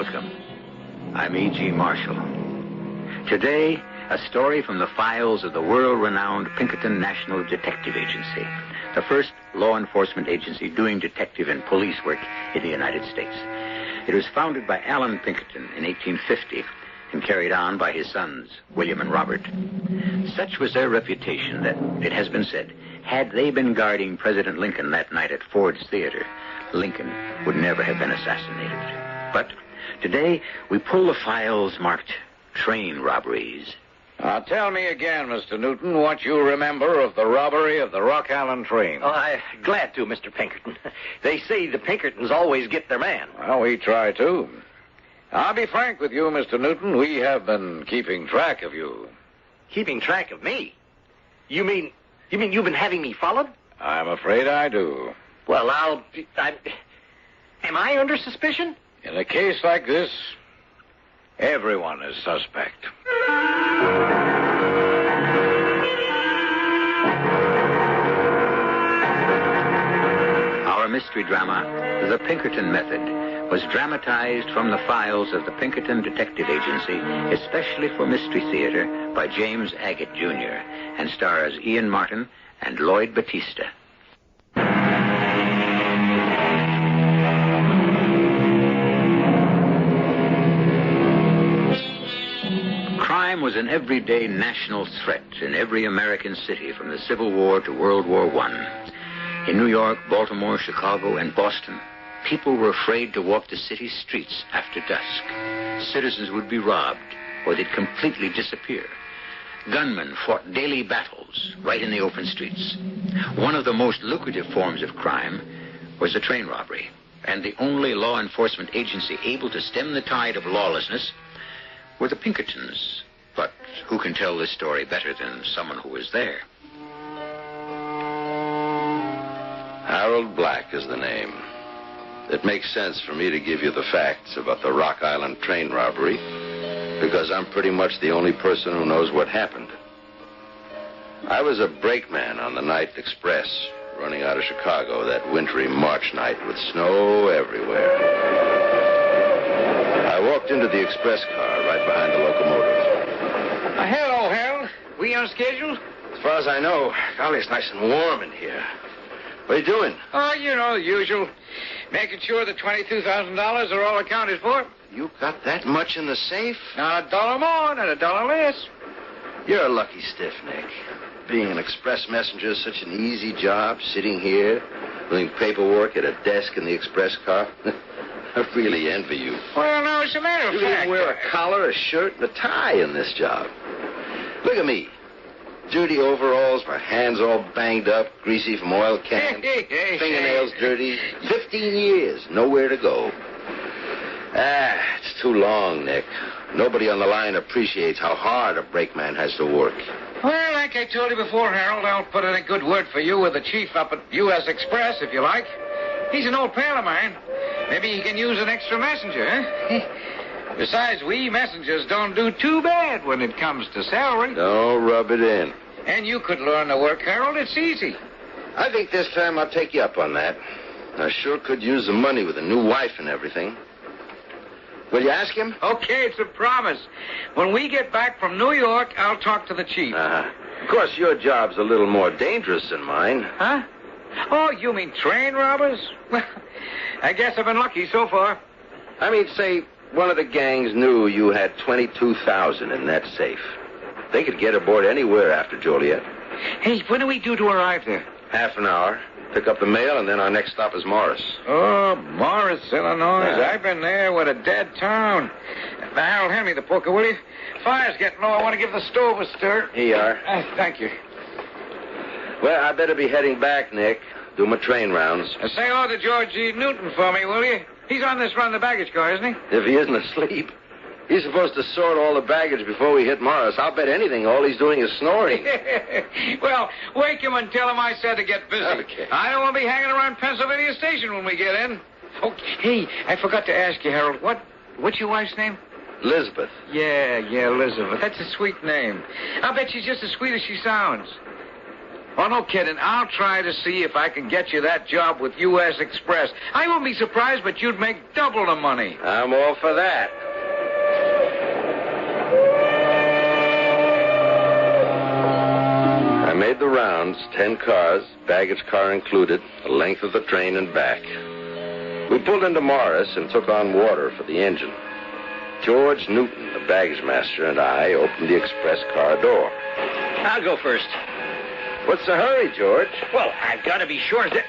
Welcome. I'm E.G. Marshall. Today, a story from the files of the world-renowned Pinkerton National Detective Agency, the first law enforcement agency doing detective and police work in the United States. It was founded by Alan Pinkerton in 1850 and carried on by his sons, William and Robert. Such was their reputation that, it has been said, had they been guarding President Lincoln that night at Ford's Theater, Lincoln would never have been assassinated. But today, we pull the files marked train robberies. Tell me again, Mr. Newton, what you remember of the robbery of the Rock Island train. Oh, I'm glad to, Mr. Pinkerton. They say the Pinkertons always get their man. Well, we try to. I'll be frank with you, Mr. Newton. We have been keeping track of you. Keeping track of me? You mean you've been having me followed? I'm afraid I do. Well, am I under suspicion? In a case like this, everyone is suspect. Our mystery drama, The Pinkerton Method, was dramatized from the files of the Pinkerton Detective Agency, especially for Mystery Theater, by James Agate, Jr., and stars Ian Martin and Lloyd Battista. Crime was an everyday national threat in every American city from the Civil War to World War I. In New York, Baltimore, Chicago, and Boston, people were afraid to walk the city's streets after dusk. Citizens would be robbed, or they'd completely disappear. Gunmen fought daily battles right in the open streets. One of the most lucrative forms of crime was the train robbery, and the only law enforcement agency able to stem the tide of lawlessness were the Pinkertons. But who can tell this story better than someone who was there? Harold Black is the name. It makes sense for me to give you the facts about the Rock Island train robbery because I'm pretty much the only person who knows what happened. I was a brakeman on the Night Express running out of Chicago that wintry March night with snow everywhere. I walked into the express car right behind the locomotive. Hello, Harold. We on schedule? As far as I know, golly, it's nice and warm in here. What are you doing? Oh, you know, the usual. Making sure the $22,000 are all accounted for. You got that much in the safe? Not $1 more, not $1 less. You're a lucky stiff, Nick. Being an express messenger is such an easy job, sitting here, doing paperwork at a desk in the express car. I really envy you. Well, no, it's a matter of You fact. even wear a collar, a shirt, and a tie in this job. Look at me. Dirty overalls, my hands all banged up, greasy from oil cans, fingernails dirty. 15 years, nowhere to go. It's too long, Nick. Nobody on the line appreciates how hard a brakeman has to work. Well, like I told you before, Harold, I'll put in a good word for you with the chief up at U.S. Express, if you like. He's an old pal of mine. Maybe he can use an extra messenger, huh? Besides, we messengers don't do too bad when it comes to salary. Don't rub it in. And you could learn the work, Harold. It's easy. I think this time I'll take you up on that. I sure could use the money with a new wife and everything. Will you ask him? Okay, it's a promise. When we get back from New York, I'll talk to the chief. Of course, your job's a little more dangerous than mine. Huh? Oh, you mean train robbers? Well, I guess I've been lucky so far. I mean, say, one of the gangs knew you had $22,000 in that safe. They could get aboard anywhere after Joliet. Hey, when do we due to arrive there? Half an hour. Pick up the mail, and then our next stop is Morris. Oh, Morris, Illinois. I've been there with a dead town. Now, Harold, hand me the poker, will you? Fire's getting low. I want to give the stove a stir. Here you are. Thank you. Well, I better be heading back, Nick. Do my train rounds. Say hello to George E. Newton for me, will you? He's on this run of the baggage car, isn't he? If he isn't asleep. He's supposed to sort all the baggage before we hit Morris. I'll bet anything all he's doing is snoring. Well, wake him and tell him I said to get busy. Okay. I don't want to be hanging around Pennsylvania Station when we get in. Oh, hey, I forgot to ask you, Harold. What's your wife's name? Elizabeth. Yeah, Elizabeth. That's a sweet name. I'll bet she's just as sweet as she sounds. Oh, no kidding. I'll try to see if I can get you that job with U.S. Express. I won't be surprised, but you'd make double the money. I'm all for that. I made the rounds, 10 cars, baggage car included, the length of the train and back. We pulled into Morris and took on water for the engine. George Newton, the baggage master, and I opened the express car door. I'll go first. What's the hurry, George? Well, I've got to be sure that...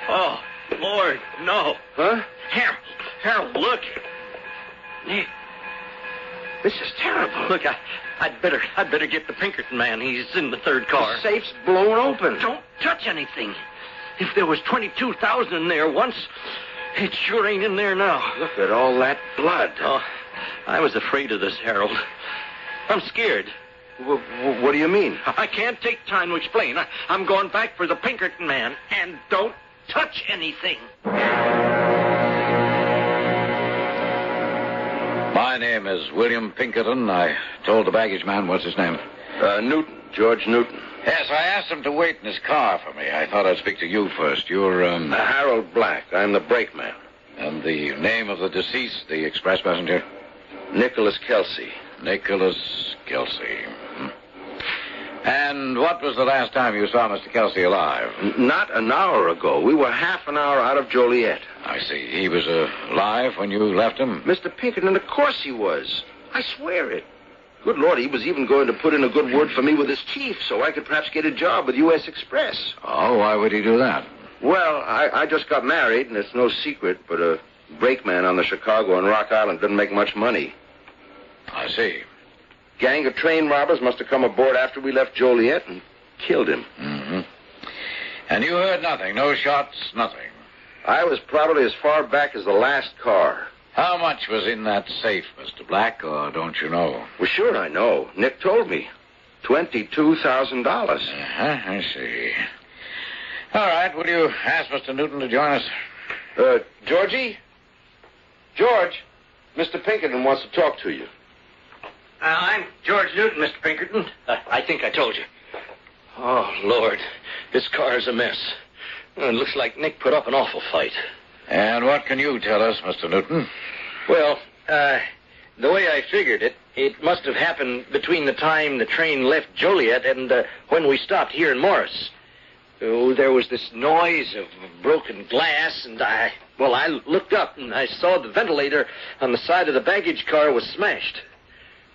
Oh, Lord, no. Huh? Harold, look. Nick, This is terrible. look, I'd better get the Pinkerton man. He's in the third car. The safe's blown open. Don't touch anything. If there was 22,000 in there once, it sure ain't in there now. Look at all that blood. Oh, I was afraid of this, Harold. I'm scared. What do you mean? I can't take time to explain. I'm going back for the Pinkerton man. And don't touch anything. My name is William Pinkerton. I told the baggage man, what's his name? Newton, George Newton. Yes, I asked him to wait in his car for me. I thought I'd speak to you first. You're, Harold Black. I'm the brakeman. And the name of the deceased, the express passenger? Nicholas Kelsey. Nicholas Kelsey. And what was the last time you saw Mr. Kelsey alive? Not an hour ago. We were half an hour out of Joliet. I see. He was alive when you left him? Mr. Pinkerton, of course he was. I swear it. Good Lord, he was even going to put in a good word for me with his chief so I could perhaps get a job with U.S. Express. Oh, why would he do that? Well, I just got married, and it's no secret, but a brakeman on the Chicago and Rock Island doesn't make much money. I see. Gang of train robbers must have come aboard after we left Joliet and killed him. Mm-hmm. And you heard nothing? No shots, nothing? I was probably as far back as the last car. How much was in that safe, Mr. Black, or don't you know? Well, sure I know. Nick told me. $22,000. I see. All right, will you ask Mr. Newton to join us? Georgie? George, Mr. Pinkerton wants to talk to you. I'm George Newton, Mr. Pinkerton. I think I told you. Oh, Lord, this car's a mess. It looks like Nick put up an awful fight. And what can you tell us, Mr. Newton? Well, the way I figured it, it must have happened between the time the train left Joliet and when we stopped here in Morris. Oh, there was this noise of broken glass, and I looked up and I saw the ventilator on the side of the baggage car was smashed.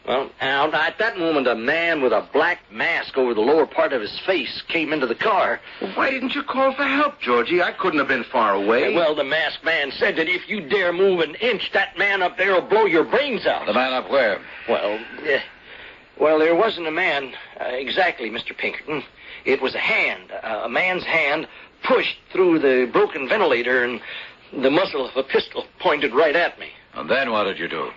Well, now, at that moment, a man with a black mask over the lower part of his face came into the car. Well, why didn't you call for help, Georgie? I couldn't have been far away. Well, the masked man said that if you dare move an inch, that man up there will blow your brains out. The man up where? Well, there wasn't a man exactly, Mr. Pinkerton. It was a hand, a man's hand pushed through the broken ventilator, and the muzzle of a pistol pointed right at me. And then what did you do?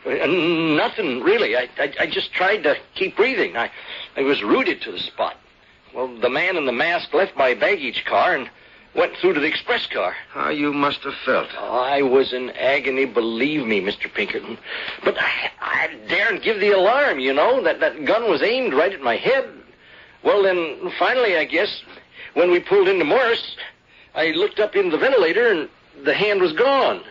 Nothing, really. I just tried to keep breathing. I was rooted to the spot. Well, the man in the mask left my baggage car and went through to the express car. How you must have felt. Oh, I was in agony, believe me, Mr. Pinkerton. But I daren't give the alarm, you know. That gun was aimed right at my head. Well, then, finally, I guess, when we pulled into Morris, I looked up in the ventilator and the hand was gone.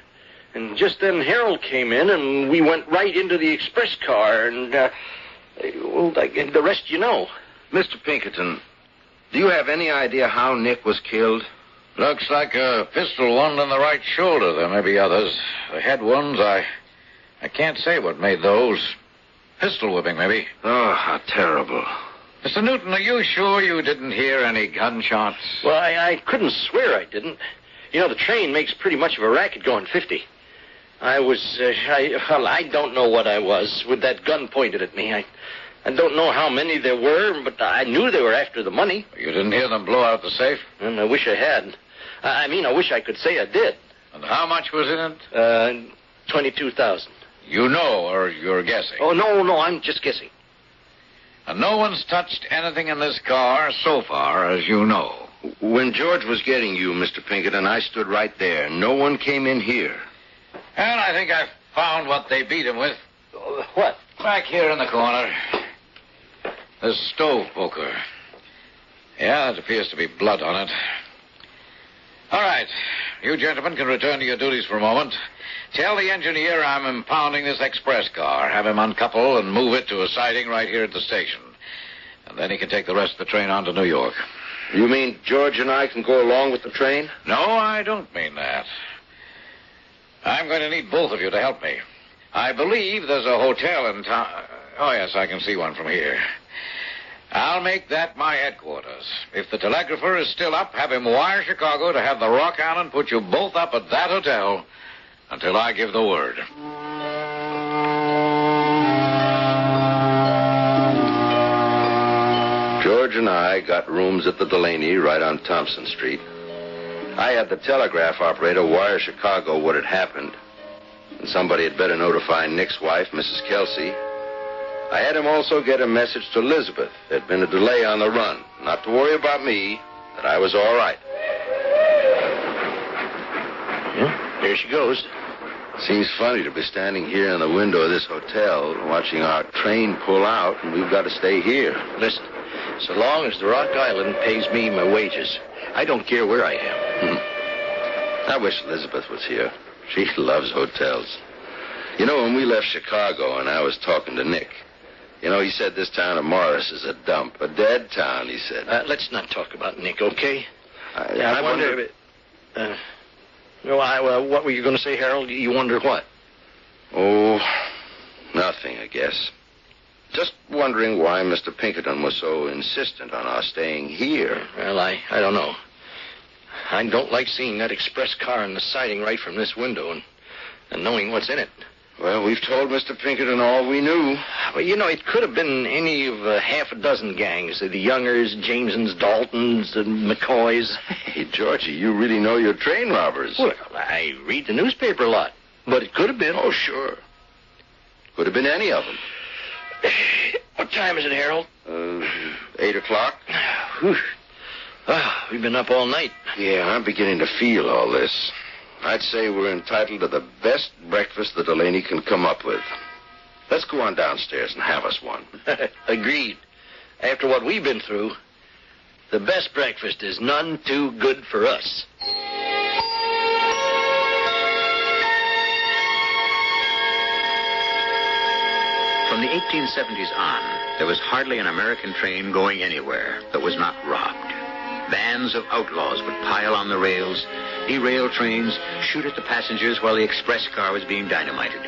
And just then Harold came in, and we went right into the express car, and, the rest you know. Mr. Pinkerton, do you have any idea how Nick was killed? Looks like a pistol wound in the right shoulder. There may be others. The head wounds, I can't say what made those. Pistol whipping, maybe. Oh, how terrible. Mr. Newton, are you sure you didn't hear any gunshots? Well, I couldn't swear I didn't. You know, the train makes pretty much of a racket going 50. I don't know what I was with that gun pointed at me. I don't know how many there were, but I knew they were after the money. You didn't hear them blow out the safe? And I wish I had. I wish I could say I did. And how much was in it? 22,000. You know, or you're guessing? Oh, no, I'm just guessing. And no one's touched anything in this car so far, as you know. When George was getting you, Mr. Pinkerton, I stood right there. No one came in here. And I think I've found what they beat him with. What? Back here in the corner. This stove poker. Yeah, there appears to be blood on it. All right. You gentlemen can return to your duties for a moment. Tell the engineer I'm impounding this express car. Have him uncouple and move it to a siding right here at the station. And then he can take the rest of the train on to New York. You mean George and I can go along with the train? No, I don't mean that. I'm going to need both of you to help me. I believe there's a hotel in town. Oh, yes, I can see one from here. I'll make that my headquarters. If the telegrapher is still up, have him wire Chicago to have the Rock Island put you both up at that hotel until I give the word. George and I got rooms at the Delaney right on Thompson Street. I had the telegraph operator wire Chicago what had happened, and somebody had better notify Nick's wife, Mrs. Kelsey. I had him also get a message to Elizabeth. There'd been a delay on the run. Not to worry about me, that I was all right. Yeah, there she goes. Seems funny to be standing here in the window of this hotel watching our train pull out, and we've got to stay here. Listen, so long as the Rock Island pays me my wages, I don't care where I am. I wish Elizabeth was here. She loves hotels. You know, when we left Chicago and I was talking to Nick, he said this town of Morris is a dump, a dead town, he said. Let's not talk about Nick, okay? I wonder... What were you going to say, Harold? You wonder what? Oh, nothing, I guess. Just wondering why Mr. Pinkerton was so insistent on our staying here. Well, I don't know. I don't like seeing that express car in the siding right from this window and knowing what's in it. Well, we've told Mr. Pinkerton all we knew. Well, it could have been any of half a dozen gangs. The Youngers, Jamesons, Daltons, and McCoys. Hey, Georgie, you really know your train robbers. Well, I read the newspaper a lot. But it could have been. Oh, sure. Could have been any of them. What time is it, Harold? 8 o'clock. Whew. We've been up all night. Yeah, I'm beginning to feel all this. I'd say we're entitled to the best breakfast the Delaney can come up with. Let's go on downstairs and have us one. Agreed. After what we've been through, the best breakfast is none too good for us. From the 1870s on, there was hardly an American train going anywhere that was not robbed. Bands of outlaws would pile on the rails, derail trains, shoot at the passengers while the express car was being dynamited.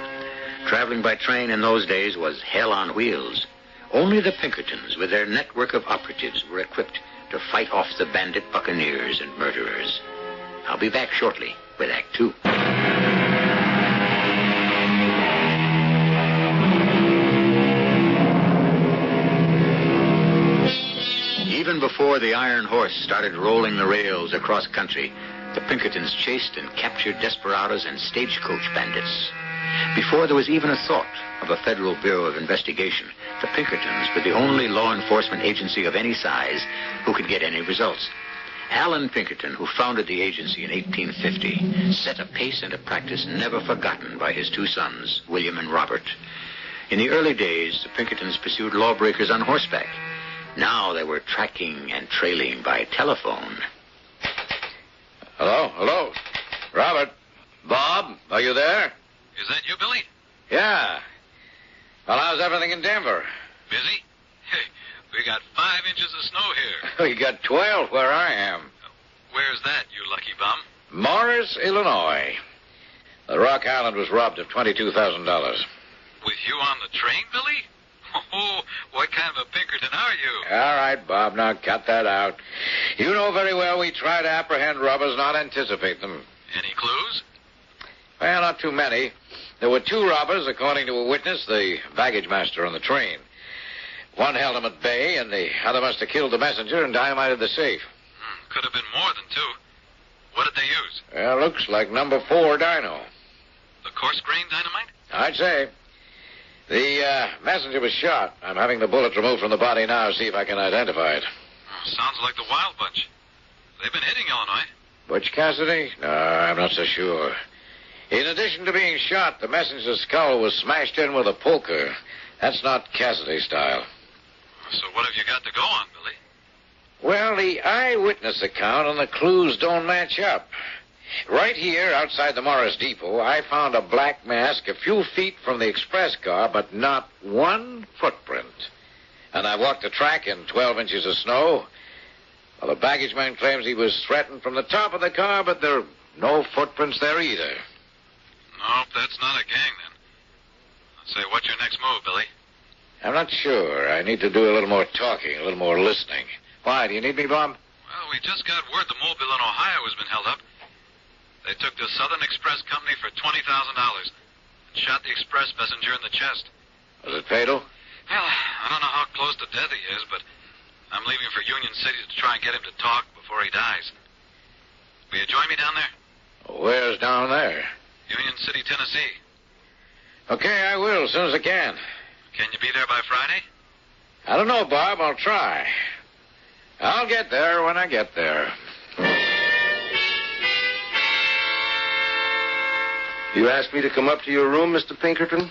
Traveling by train in those days was hell on wheels. Only the Pinkertons, with their network of operatives, were equipped to fight off the bandit buccaneers and murderers. I'll be back shortly with Act Two. Even before the Iron Horse started rolling the rails across country, the Pinkertons chased and captured desperados and stagecoach bandits. Before there was even a thought of a Federal Bureau of Investigation, the Pinkertons were the only law enforcement agency of any size who could get any results. Allen Pinkerton, who founded the agency in 1850, set a pace and a practice never forgotten by his two sons, William and Robert. In the early days, the Pinkertons pursued lawbreakers on horseback. Now they were tracking and trailing by telephone. Hello? Robert? Bob, are you there? Is that you, Billy? Yeah. Well, how's everything in Denver? Busy? Hey, we got 5 inches of snow here. We got 12 where I am. Where's that, you lucky bum? Morris, Illinois. The Rock Island was robbed of $22,000. With you on the train, Billy? Oh, what kind of a Pinkerton are you? All right, Bob, now cut that out. You know very well we try to apprehend robbers, not anticipate them. Any clues? Well, not too many. There were 2 robbers, according to a witness, the baggage master on the train. One held him at bay, and the other must have killed the messenger and dynamited the safe. Could have been more than 2. What did they use? Well, looks like number 4 dyno. The coarse grain dynamite? I'd say. The messenger was shot. I'm having the bullet removed from the body now to see if I can identify it. Sounds like the Wild Bunch. They've been hitting Illinois. Butch Cassidy? No, I'm not so sure. In addition to being shot, the messenger's skull was smashed in with a poker. That's not Cassidy style. So what have you got to go on, Billy? Well, the eyewitness account and the clues don't match up. Right here, outside the Morris Depot, I found a black mask a few feet from the express car, but not one footprint. And I walked the track in 12 inches of snow. Well, the baggage man claims he was threatened from the top of the car, but there are no footprints there either. Nope, that's not a gang, then. Say, what's your next move, Billy? I'm not sure. I need to do a little more talking, a little more listening. Why, do you need me, Bob? Well, we just got word the Mobile in Ohio has been held up. They took the Southern Express Company for $20,000 and shot the express messenger in the chest. Was it fatal? Well, I don't know how close to death he is, but I'm leaving for Union City to try and get him to talk before he dies. Will you join me down there? Where's down there? Union City, Tennessee. Okay, I will, as soon as I can. Can you be there by Friday? I don't know, Bob. I'll try. I'll get there when I get there. You asked me to come up to your room, Mr. Pinkerton?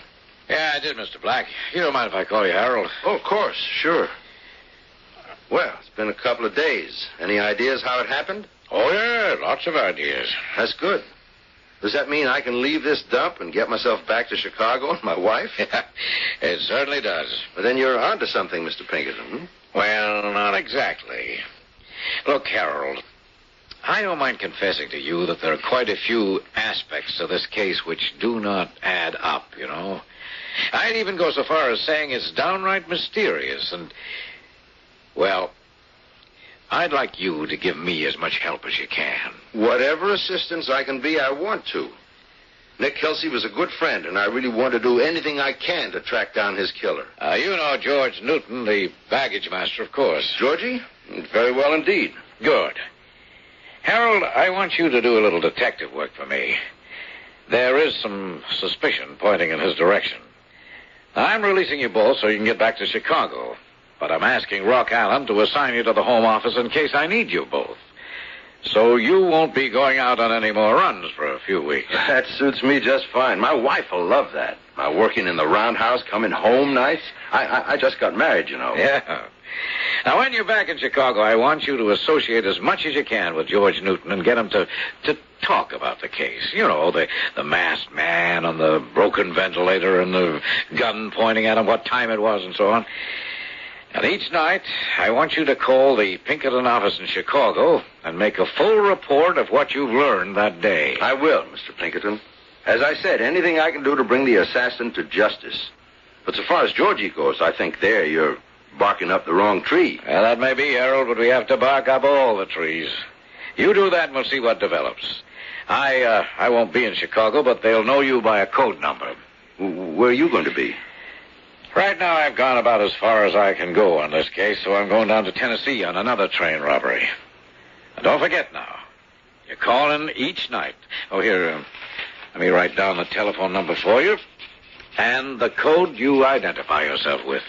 Yeah, I did, Mr. Black. You don't mind if I call you Harold? Oh, of course, sure. Well, it's been a couple of days. Any ideas how it happened? Oh, yeah, lots of ideas. That's good. Does that mean I can leave this dump and get myself back to Chicago and my wife? Yeah, it certainly does. But then you're onto something, Mr. Pinkerton. Well, not exactly. Look, Harold, I don't mind confessing to you that there are quite a few aspects to this case which do not add up, you know. I'd even go so far as saying it's downright mysterious and, well, I'd like you to give me as much help as you can. Whatever assistance I can be, I want to. Nick Kelsey was a good friend, and I really want to do anything I can to track down his killer. You know George Newton, the baggage master, of course. Georgie? Very well indeed. Good. Harold, I want you to do a little detective work for me. There is some suspicion pointing in his direction. I'm releasing you both so you can get back to Chicago. But I'm asking Rock Allen to assign you to the Home Office in case I need you both. So you won't be going out on any more runs for a few weeks. That suits me just fine. My wife will love that. My working in the roundhouse, coming home nights. I just got married, you know. Yeah. Now, when you're back in Chicago, I want you to associate as much as you can with George Newton and get him to talk about the case. You know, the masked man and the broken ventilator and the gun pointing at him, what time it was, and so on. And each night, I want you to call the Pinkerton office in Chicago and make a full report of what you've learned that day. I will, Mr. Pinkerton. As I said, anything I can do to bring the assassin to justice. But so far as Georgie goes, I think there you're barking up the wrong tree. Well, that may be, Harold, but we have to bark up all the trees. You do that and we'll see what develops. I won't be in Chicago, but they'll know you by a code number. Where are you going to be? Right now, I've gone about as far as I can go on this case, so I'm going down to Tennessee on another train robbery. And don't forget now, you call in each night. Oh, here, let me write down the telephone number for you and the code you identify yourself with.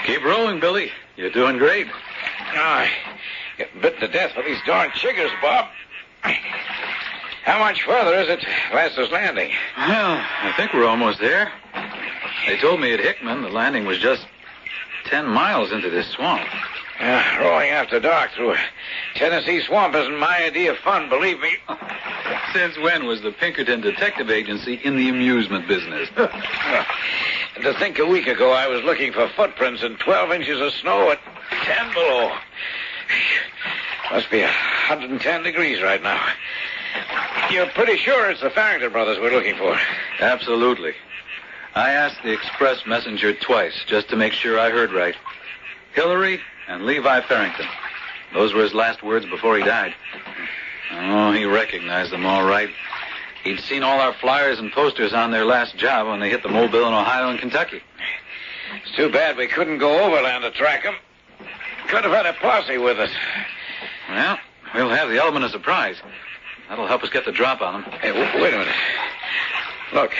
Keep rolling, Billy. You're doing great. I get bit to death with these darn chiggers, Bob. How much further is it to Lester's Landing? Well, I think we're almost there. They told me at Hickman the landing was just 10 miles into this swamp. Rowing after dark through a Tennessee swamp isn't my idea of fun, believe me. Since when was the Pinkerton Detective Agency in the amusement business? And to think a week ago I was looking for footprints in 12 inches of snow at 10 below. Must be 110 degrees right now. You're pretty sure it's the Farrington brothers we're looking for? Absolutely. I asked the express messenger twice just to make sure I heard right. Hillary and Levi Farrington. Those were his last words before he died. Oh, he recognized them all right. He'd seen all our flyers and posters on their last job when they hit the Mobile in Ohio and Kentucky. It's too bad we couldn't go overland to track them. Could have had a posse with us. Well, we'll have the element of surprise. That'll help us get the drop on them. Hey, wait a minute. Look.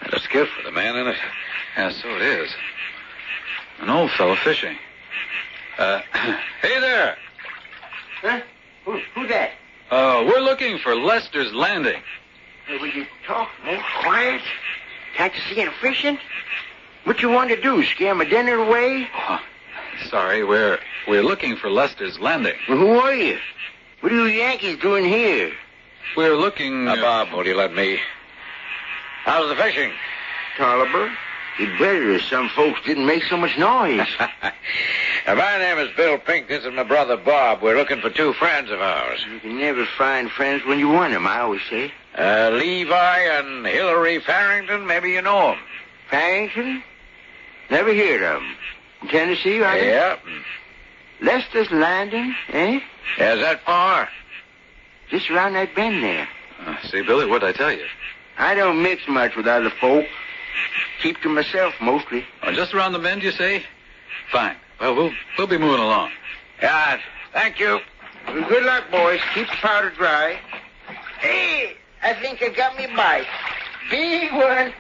There's a skiff with a man in it. Yeah, so it is. An old fellow fishing. Hey there. Huh? Who's that? We're looking for Lester's Landing. Hey, will you talk more quiet? Can't you see I'm fishing? What you want to do, scare my dinner away? Oh, sorry, we're looking for Lester's Landing. Well, who are you? What are you Yankees doing here? We're looking... Now, Bob, will you let me? How's the fishing? Tolliver, you'd better if some folks didn't make so much noise. My name is Bill Pink. This is my brother Bob. We're looking for two friends of ours. You can never find friends when you want them, I always say. Levi and Hillary Farrington. Maybe you know them. Farrington? Never heard of them. In Tennessee, are they? Yeah. Lester's Landing, eh? Is that far? Just around that bend there. See, Billy, what'd I tell you? I don't mix much with other folk. Keep to myself, mostly. Oh, just around the bend, you say? Fine. Well, we'll be moving along. Yeah, thank you. Well, good luck, boys. Keep the powder dry. Hey, I think I got me bite. Big one.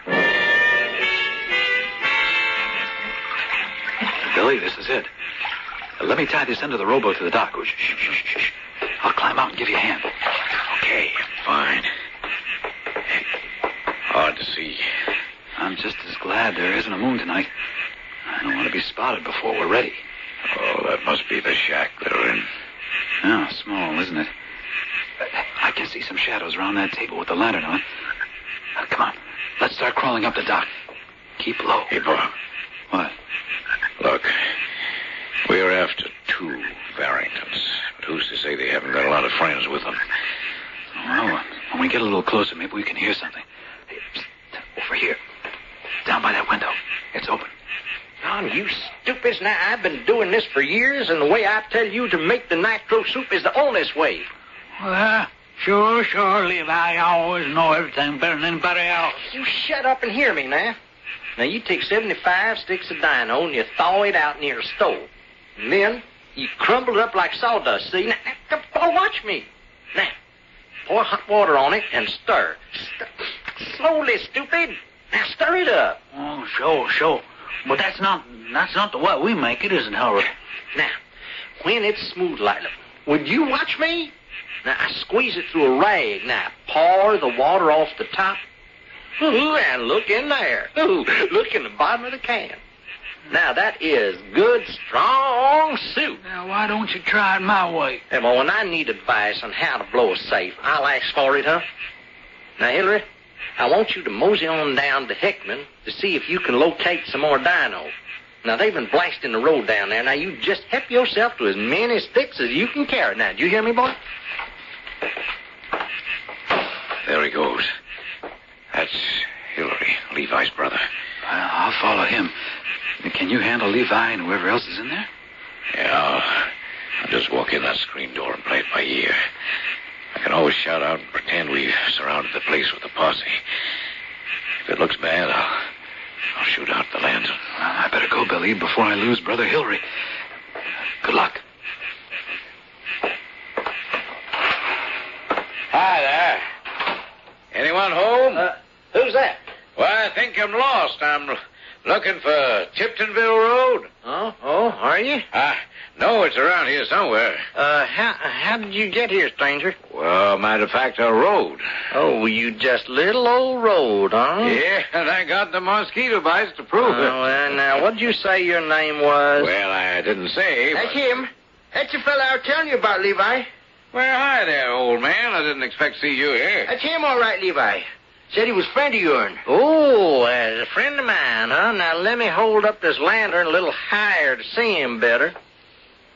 Billy, this is it. Let me tie this end of the rowboat to the dock. Shh, shh, shh, shh. I'll climb out and give you a hand. Okay, fine. Hard to see. I'm just as glad there isn't a moon tonight. I don't want to be spotted before we're ready. Oh, that must be the shack they're in. Yeah, small, isn't it? I can see some shadows around that table with the lantern on. Come on, let's start crawling up the dock. Keep low. Hey, Bob. What? Look, we're after two Farringtons. But who's to say they haven't got a lot of friends with them? Well, when we get a little closer, maybe we can hear something. Hey, psst, over here. Down by that window. It's open. Tom, you stupids. Now, I've been doing this for years, and the way I tell you to make the nitro soup is the honest way. Well, sure, Levi. I always know everything better than anybody else. You shut up and hear me now. Now, you take 75 sticks of dino and you thaw it out near a stove. And then you crumble it up like sawdust, see? Now, watch me. Now, pour hot water on it and stir. Slowly, stupid. Now, stir it up. Oh, sure. But that's not the way we make it, is it, Howard? Now, when it's smooth like that, would you watch me? Now, I squeeze it through a rag. Now, pour the water off the top. Ooh, and look in there. Ooh, look in the bottom of the can. Now, that is good, strong soup. Now, why don't you try it my way? Hey, well, when I need advice on how to blow a safe, I'll ask for it, huh? Now, Hillary, I want you to mosey on down to Hickman to see if you can locate some more dino. Now, they've been blasting the road down there. Now, you just help yourself to as many sticks as you can carry. Now, do you hear me, boy? There he goes. That's Hillary, Levi's brother. I'll follow him. Can you handle Levi and whoever else is in there? Yeah, I'll just walk in that screen door and play it by ear. I can always shout out and pretend we've surrounded the place with a posse. If it looks bad, I'll shoot out the lantern. Well, I better go, Billy, before I lose Brother Hillary. Good luck. Hi there. Anyone home? Who's that? Well, I think I'm lost. I'm looking for Tiptonville Road. Oh, are you? No, it's around here somewhere. How did you get here, stranger? Well, matter of fact, I rode. Oh, you just little old road, huh? Yeah, and I got the mosquito bites to prove it. Well, now, what'd you say your name was? Well, I didn't say. That's but... him. That's the fella I was telling you about, Levi. Well, hi there, old man. I didn't expect to see you here. That's him, all right, Levi. Said he was a friend of yours. Oh, as a friend of mine, huh? Now, let me hold up this lantern a little higher to see him better.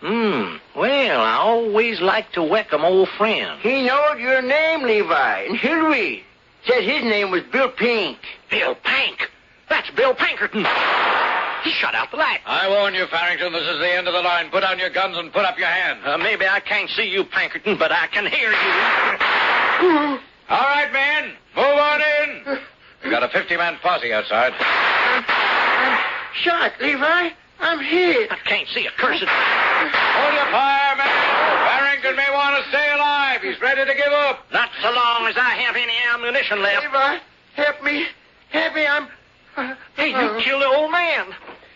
Well, I always like to welcome old friends. He knowed your name, Levi. And Hillary said his name was Bill Pink. Bill Pink? That's Bill Pinkerton. He shut out the light. I warn you, Farrington, this is the end of the line. Put down your guns and put up your hands. Maybe I can't see you, Pinkerton, but I can hear you. All right, men. Move on in. We got a 50-man posse outside. I'm shot, Levi. I'm hit. I can't see a cursed... Hold your fire, man. Farrington may want to stay alive. He's ready to give up. Not so long as I have any ammunition left. Levi, help me. I'm... Hey, you killed the old man.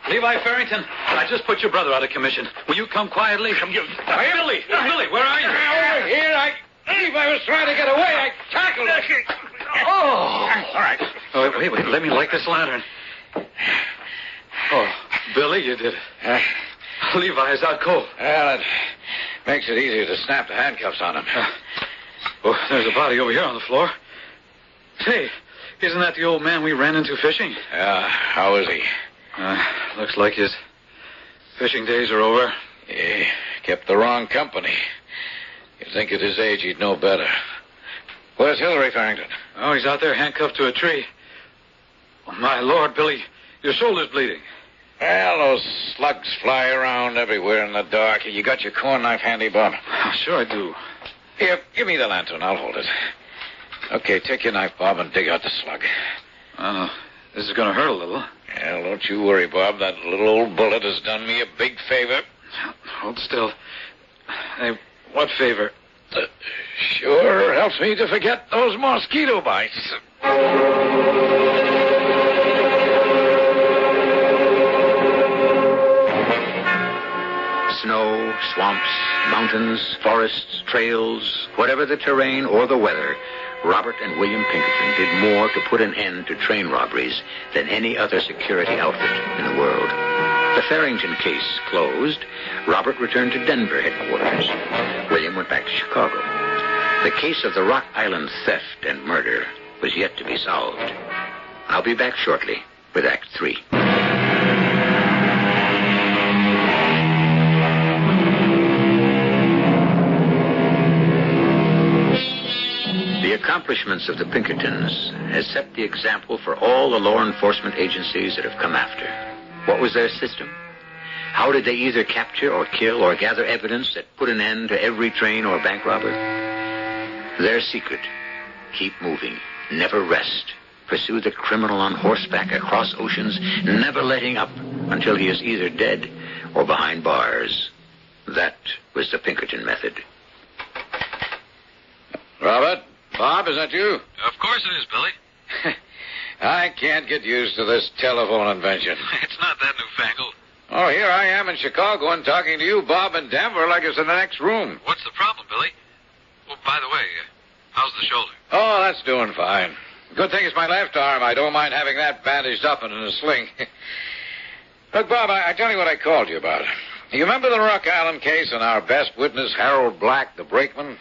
Levi Farrington, I just put your brother out of commission. Will you come quietly? Billy, where are you? Over here, Levi was trying to get away. I tackled him. All right. Oh, wait. Let me light this lantern. Oh, Billy, you did it. Levi's out cold. Well, it makes it easier to snap the handcuffs on him. Oh, there's a body over here on the floor. Say, isn't that the old man we ran into fishing? Yeah, how is he? Looks like his fishing days are over. He kept the wrong company. You'd think at his age he'd know better. Where's Hillary Farrington? Oh, he's out there handcuffed to a tree. Oh, my Lord, Billy, your shoulder's bleeding. Well, those slugs fly around everywhere in the dark. You got your corn knife handy, Bob? Sure I do. Here, give me the lantern. I'll hold it. Okay, take your knife, Bob, and dig out the slug. This is going to hurt a little. Well, don't you worry, Bob. That little old bullet has done me a big favor. Hold still. Hey, what favor? Sure helps me to forget those mosquito bites. Snow, swamps, mountains, forests, trails, whatever the terrain or the weather, Robert and William Pinkerton did more to put an end to train robberies than any other security outfit in the world. The Farrington case closed, Robert returned to Denver headquarters. William went back to Chicago. The case of the Rock Island theft and murder was yet to be solved. I'll be back shortly with Act 3. The accomplishments of the Pinkertons has set the example for all the law enforcement agencies that have come after. What was their system? How did they either capture or kill or gather evidence that put an end to every train or bank robber? Their secret: keep moving, never rest, pursue the criminal on horseback across oceans, never letting up until he is either dead or behind bars. That was the Pinkerton method. Robert? Bob, is that you? Of course it is, Billy. I can't get used to this telephone invention. It's not that newfangled. Oh, here I am in Chicago and talking to you, Bob, in Denver like it's in the next room. What's the problem, Billy? Well, by the way, how's the shoulder? Oh, that's doing fine. Good thing it's my left arm. I don't mind having that bandaged up and in a sling. Look, Bob, I tell you what I called you about. You remember the Rock Island case and our best witness, Harold Black, the brakeman?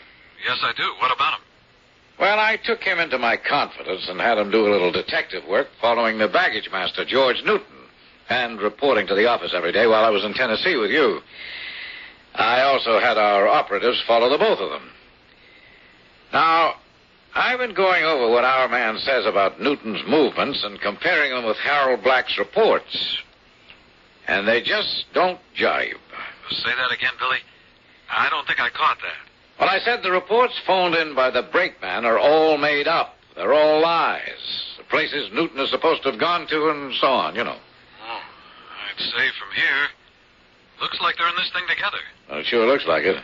Yes, I do. What about him? Well, I took him into my confidence and had him do a little detective work following the baggage master, George Newton, and reporting to the office every day while I was in Tennessee with you. I also had our operatives follow the both of them. Now, I've been going over what our man says about Newton's movements and comparing them with Harold Black's reports. And they just don't jibe. Say that again, Billy. I don't think I caught that. Well, I said the reports phoned in by the brakeman are all made up. They're all lies. The places Newton is supposed to have gone to and so on, you know. Oh, I'd say from here, looks like they're in this thing together. Well, it sure looks like it.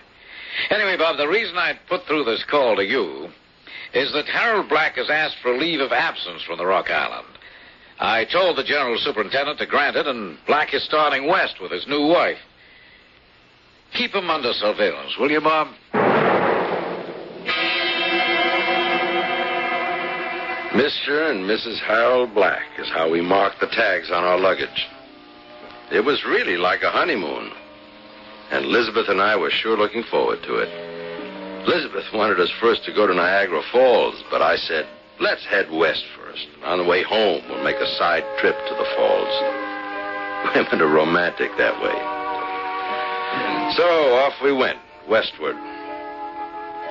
Anyway, Bob, the reason I put through this call to you is that Harold Black has asked for a leave of absence from the Rock Island. I told the general superintendent to grant it, and Black is starting west with his new wife. Keep him under surveillance, will you, Bob? Mr. and Mrs. Harold Black is how we marked the tags on our luggage. It was really like a honeymoon. And Elizabeth and I were sure looking forward to it. Elizabeth wanted us first to go to Niagara Falls, but I said, let's head west first. On the way home, we'll make a side trip to the falls. Women are romantic that way. So off we went, westward.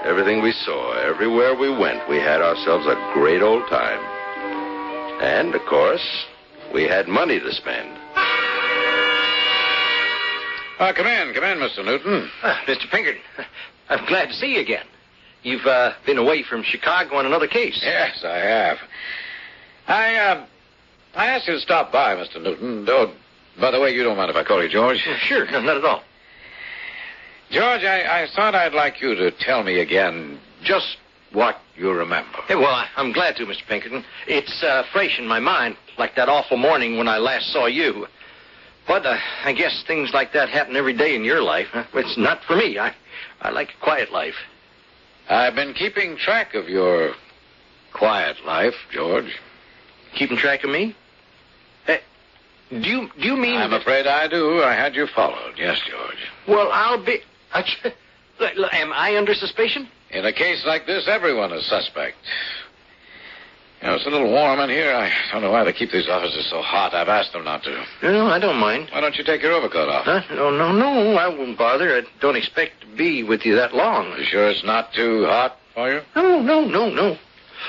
Everything we saw, everywhere we went, we had ourselves a great old time. And, of course, we had money to spend. Come in, Mr. Newton. Mr. Pinkerton, I'm glad to see you again. You've been away from Chicago on another case. Yes, I have. I asked you to stop by, Mr. Newton. Oh, by the way, you don't mind if I call you George? Sure, no, not at all. George, I thought I'd like you to tell me again just what you remember. Hey, well, I'm glad to, Mr. Pinkerton. It's fresh in my mind, like that awful morning when I last saw you. But I guess things like that happen every day in your life. Huh? It's not for me. I like a quiet life. I've been keeping track of your quiet life, George. Keeping track of me? Do you mean... I'm afraid I do. I had you followed. Yes, George. Well, I'll be... Am I under suspicion? In a case like this, everyone is suspect. You know, it's a little warm in here. I don't know why they keep these offices so hot. I've asked them not to. No, I don't mind. Why don't you take your overcoat off? Huh? No, I won't bother. I don't expect to be with you that long. You sure it's not too hot for you? No.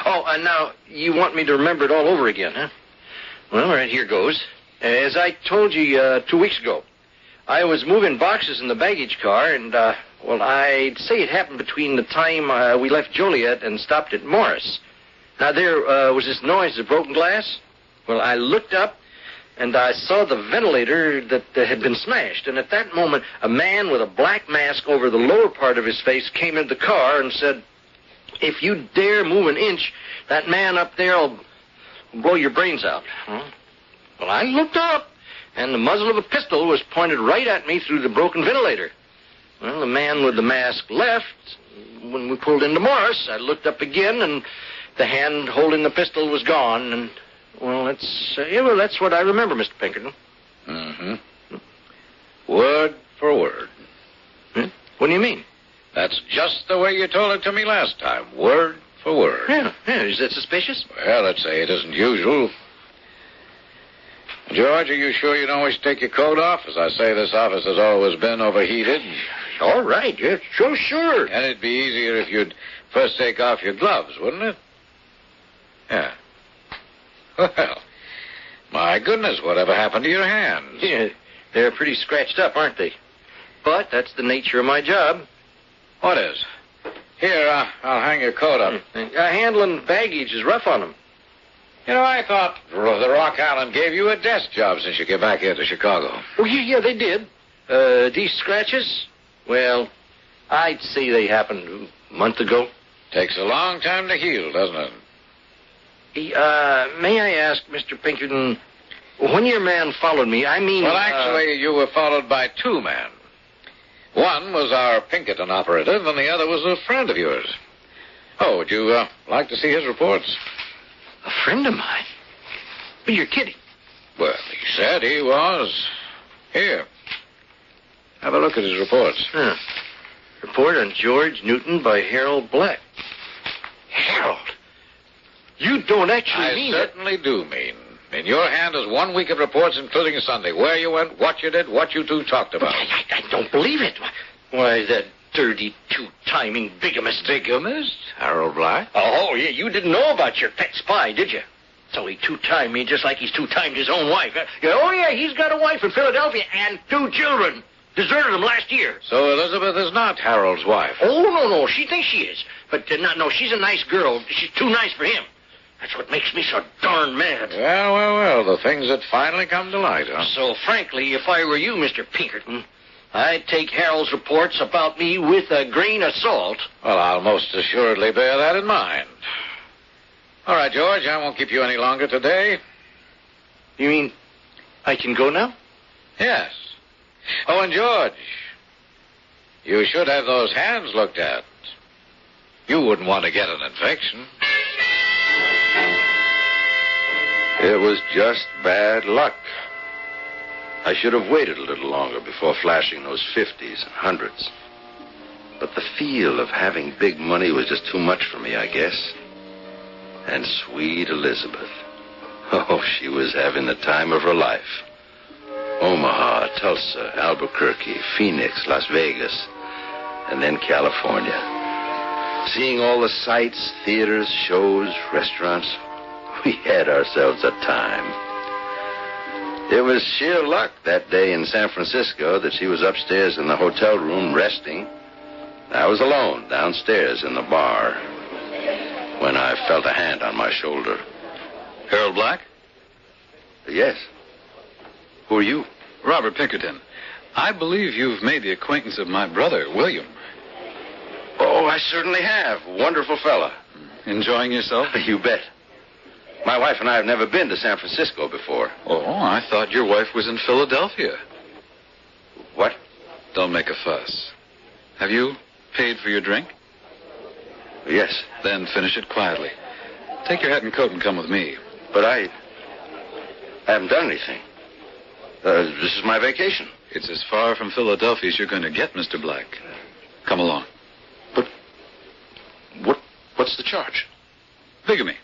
Oh, and now you want me to remember it all over again, huh? Well, all right, here goes. As I told you 2 weeks ago, I was moving boxes in the baggage car, and, well, I'd say it happened between the time we left Joliet and stopped at Morris. Now, there was this noise of broken glass. Well, I looked up, and I saw the ventilator that had been smashed. And at that moment, a man with a black mask over the lower part of his face came into the car and said, "If you dare move an inch, that man up there will blow your brains out." Huh? Well, I looked up, and the muzzle of a pistol was pointed right at me through the broken ventilator. Well, the man with the mask left. When we pulled into Morris, I looked up again, and the hand holding the pistol was gone. And, well, that's what I remember, Mr. Pinkerton. Mm-hmm. Word for word. What do you mean? That's just the way you told it to me last time. Word for word. Yeah. Is that suspicious? Well, let's say it isn't usual. George, are you sure you don't wish to take your coat off? As I say, this office has always been overheated. All right, yeah, sure. And it'd be easier if you'd first take off your gloves, wouldn't it? Yeah. Well, my goodness, whatever happened to your hands? Yeah, they're pretty scratched up, aren't they? But that's the nature of my job. What is? Here, I'll hang your coat up. Handling baggage is rough on them. You know, I thought the Rock Island gave you a desk job since you came back here to Chicago. Oh, yeah, they did. These scratches? Well, I'd say they happened a month ago. Takes a long time to heal, doesn't it? May I ask, Mr. Pinkerton, when your man followed me, I mean... Well, actually, you were followed by two men. One was our Pinkerton operative, and the other was a friend of yours. Oh, would you like to see his reports? A friend of mine? But you're kidding. Well, he said he was. Here. Have a look at his reports. Report on George Newton by Harold Black. Harold? You don't actually mean I certainly do mean. In your hand is 1 week of reports, including Sunday. Where you went, what you did, what you two talked about. I don't believe it. Why, that dirty, two-timing bigamist. Bigamist? Harold Black? Oh, yeah, you didn't know about your pet spy, did you? So he two-timed me just like he's two-timed his own wife. Oh, yeah, he's got a wife in Philadelphia and 2 children. Deserted him last year. So Elizabeth is not Harold's wife? Oh, no, she thinks she is. But, no, she's a nice girl. She's too nice for him. That's what makes me so darn mad. Well, the things that finally come to light, huh? So, frankly, if I were you, Mr. Pinkerton, I'd take Harold's reports about me with a grain of salt. Well, I'll most assuredly bear that in mind. All right, George, I won't keep you any longer today. You mean I can go now? Yes. Oh, and George, you should have those hands looked at. You wouldn't want to get an infection. It was just bad luck. I should have waited a little longer before flashing those 50s and 100s. But the feel of having big money was just too much for me, I guess. And sweet Elizabeth. Oh, she was having the time of her life. Omaha, Tulsa, Albuquerque, Phoenix, Las Vegas, and then California. Seeing all the sights, theaters, shows, restaurants, we had ourselves a time. It was sheer luck that day in San Francisco that she was upstairs in the hotel room resting. I was alone downstairs in the bar when I felt a hand on my shoulder. Harold Black? Yes. Who are you? Robert Pinkerton. I believe you've made the acquaintance of my brother, William. Oh, I certainly have. Wonderful fella. Enjoying yourself? You bet. My wife and I have never been to San Francisco before. Oh, I thought your wife was in Philadelphia. What? Don't make a fuss. Have you paid for your drink? Yes. Then finish it quietly. Take your hat and coat and come with me. But I haven't done anything. This is my vacation. It's as far from Philadelphia as you're going to get, Mr. Black. Come along. But what's the charge? Bigamy.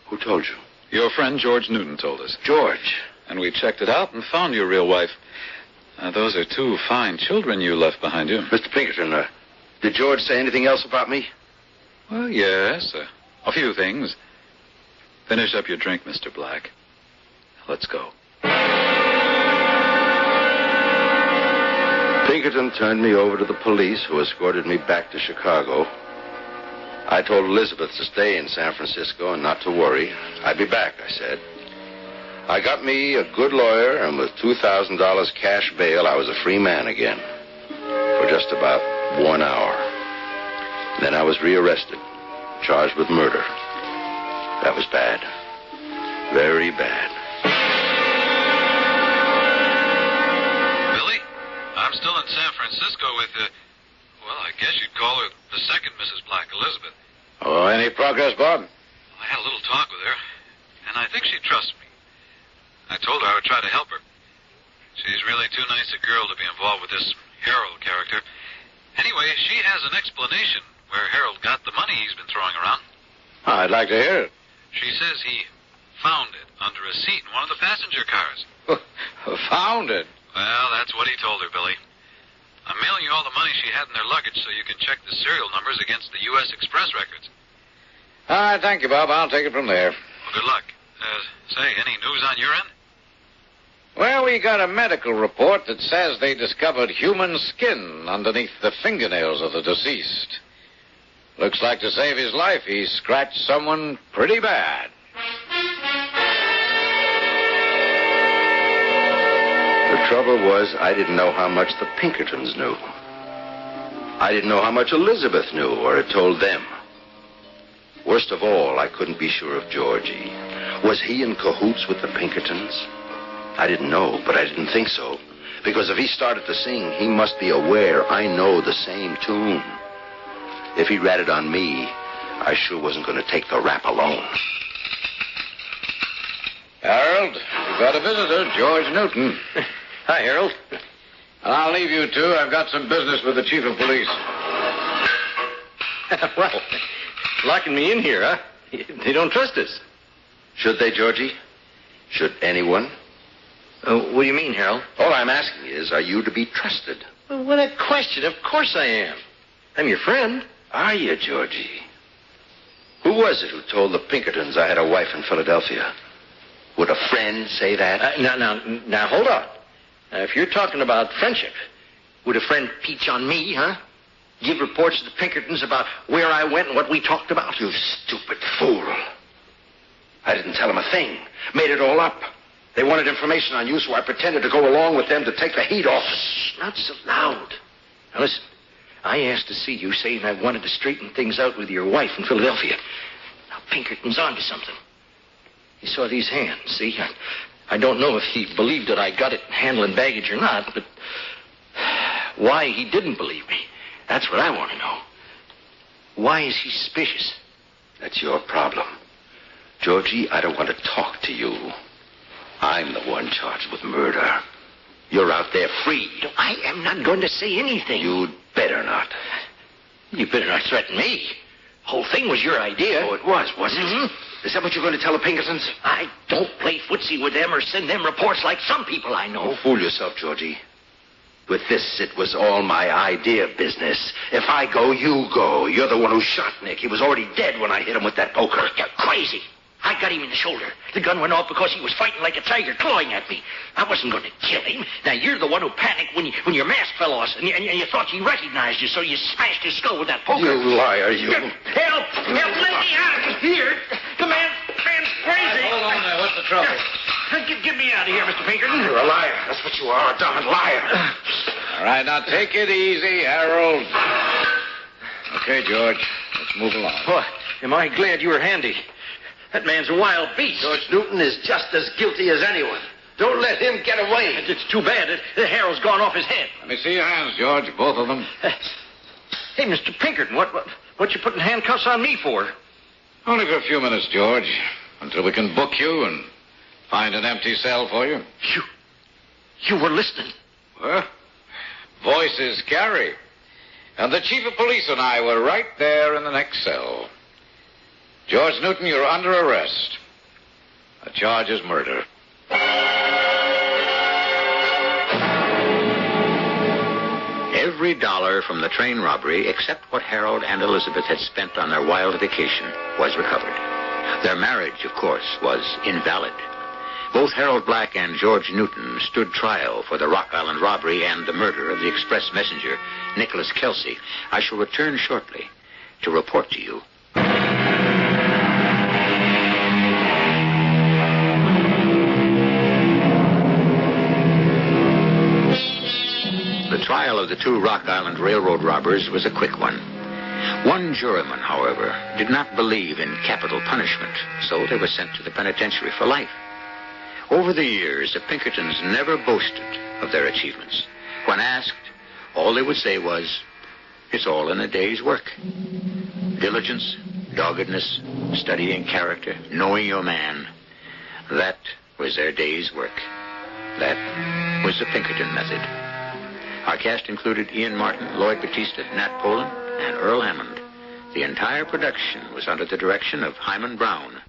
Who told you? Your friend George Newton told us. George. And we checked it out and found your real wife. Those are 2 fine children you left behind you. Mr. Pinkerton, did George say anything else about me? Well, yes, a few things. Finish up your drink, Mr. Black. Let's go. Pinkerton turned me over to the police, who escorted me back to Chicago. I told Elizabeth to stay in San Francisco and not to worry. I'd be back, I said. I got me a good lawyer, and with $2,000 cash bail, I was a free man again for just about 1 hour. Then I was rearrested, charged with murder. That was bad. Very bad. Billy, I'm still in San Francisco with, well, I guess you'd call her the second Mrs. Black, Elizabeth. Oh, any progress, Bob? I had a little talk with her, and I think she trusts me. I told her I would try to help her. She's really too nice a girl to be involved with this Harold character. Anyway, she has an explanation where Harold got the money he's been throwing around. I'd like to hear it. She says he found it under a seat in one of the passenger cars. Found it? Well, that's what he told her, Billy. I'm mailing you all the money she had in her luggage so you can check the serial numbers against the U.S. Express records. All right, thank you, Bob. I'll take it from there. Well, good luck. Say, any news on your end? Well, we got a medical report that says they discovered human skin underneath the fingernails of the deceased. Looks like to save his life, he scratched someone pretty bad. The trouble was, I didn't know how much the Pinkertons knew. I didn't know how much Elizabeth knew or had told them. Worst of all, I couldn't be sure of Georgie. Was he in cahoots with the Pinkertons? I didn't know, but I didn't think so. Because if he started to sing, he must be aware I know the same tune. If he ratted on me, I sure wasn't going to take the rap alone. Harold, we've got a visitor, George Newton. Hi, Harold. I'll leave you two. I've got some business with the chief of police. Well, locking me in here, huh? They don't trust us. Should they, Georgie? Should anyone? What do you mean, Harold? All I'm asking is, are you to be trusted? Well, what a question. Of course I am. I'm your friend. Are you, Georgie? Who was it who told the Pinkertons I had a wife in Philadelphia? Would a friend say that? Now, hold on. If you're talking about friendship, would a friend peach on me, huh? Give reports to the Pinkertons about where I went and what we talked about? You stupid fool. I didn't tell them a thing. Made it all up. They wanted information on you, so I pretended to go along with them to take the heat off. Shh, not so loud. Now, listen. I asked to see you, saying I wanted to straighten things out with your wife in Philadelphia. Now, Pinkerton's onto something. He saw these hands, see? I don't know if he believed that I got it handling baggage or not, but why he didn't believe me, that's what I want to know. Why is he suspicious? That's your problem. Georgie, I don't want to talk to you. I'm the one charged with murder. You're out there free. I am not going to say anything. You'd better not. You better not threaten me. The whole thing was your idea. Oh, it was, wasn't it? Is that what you're going to tell the Pinkertons? I don't play footsie with them or send them reports like some people I know. Don't fool yourself, Georgie. With this, it was all my idea business. If I go, you go. You're the one who shot Nick. He was already dead when I hit him with that poker. You're crazy. I got him in the shoulder. The gun went off because he was fighting like a tiger, clawing at me. I wasn't going to kill him. Now, you're the one who panicked when your mask fell off, and you thought he recognized you, so you smashed his skull with that poker. You liar, you. Help! Let me out of here! The man's crazy. Hold on there. What's the trouble? Get me out of here, Mr. Pinkerton. You're a liar. That's what you are, a dumb liar. All right, now take it easy, Harold. Okay, George. Let's move along. Boy, am I glad you were handy. That man's a wild beast. George Newton is just as guilty as anyone. Don't let him get away. It's too bad. The hair's gone off his head. Let me see your hands, George. Both of them. Hey, Mr. Pinkerton, What you putting handcuffs on me for? Only for a few minutes, George, until we can book you and find an empty cell for you. You were listening. Well, voices carry. And the chief of police and I were right there in the next cell. George Newton, you're under arrest. The charge is murder. Every dollar from the train robbery, except what Harold and Elizabeth had spent on their wild vacation, was recovered. Their marriage, of course, was invalid. Both Harold Black and George Newton stood trial for the Rock Island robbery and the murder of the express messenger, Nicholas Kelsey. I shall return shortly to report to you. The trial of the two Rock Island Railroad robbers was a quick one. One juryman, however, did not believe in capital punishment, so they were sent to the penitentiary for life. Over the years, the Pinkertons never boasted of their achievements. When asked, all they would say was, "It's all in a day's work." Diligence, doggedness, studying character, knowing your man. That was their day's work. That was the Pinkerton method. Our cast included Ian Martin, Lloyd Battista, Nat Polen, and Earl Hammond. The entire production was under the direction of Hyman Brown.